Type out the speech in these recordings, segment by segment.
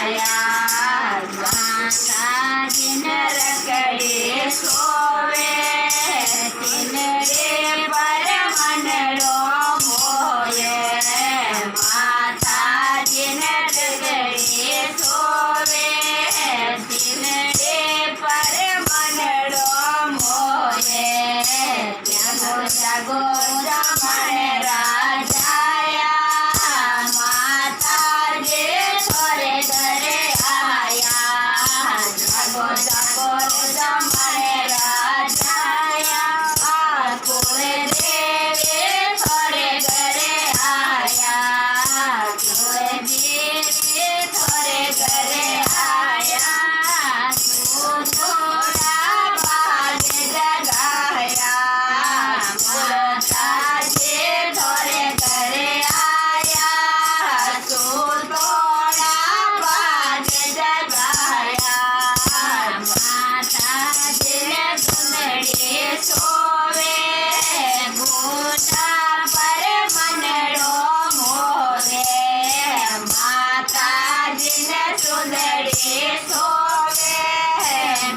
आया माता जिन रगड़े सोवे तिन रे पर मनरो मोये माता जिन रगड़े सोवे तिन रे पर मनरो मोये जागो जागो रमण राजाया माता जे थोरे घरे आया जागो जागो रमण राजाया कुल देवे थोरे घरे आया कुल देवे थोरे घरे आया तू थोड़ा भाग जगाया माता जे थोरे घरे आया तू थोड़ा भाग जगाया माता जे सुंदरी सोवे बूटा पर मनरो मोरे माता जिन सुंदरी सोवे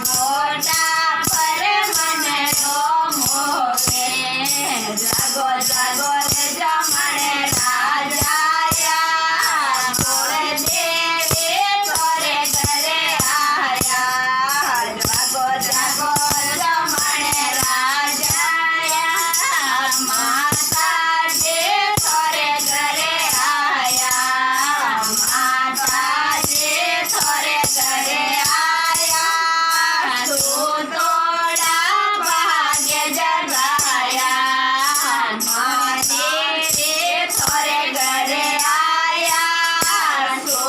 बूटा पर मनरो मोरे जागो जागो जमण राजाया कुल देवे थोरे घरे आया जागो जागो जमण राजाया माता जे थोरे घरे आया माता जे थोरे घरे आया तू थोड़ा भाग्य जगाया माते जे थोरे घरे आया तू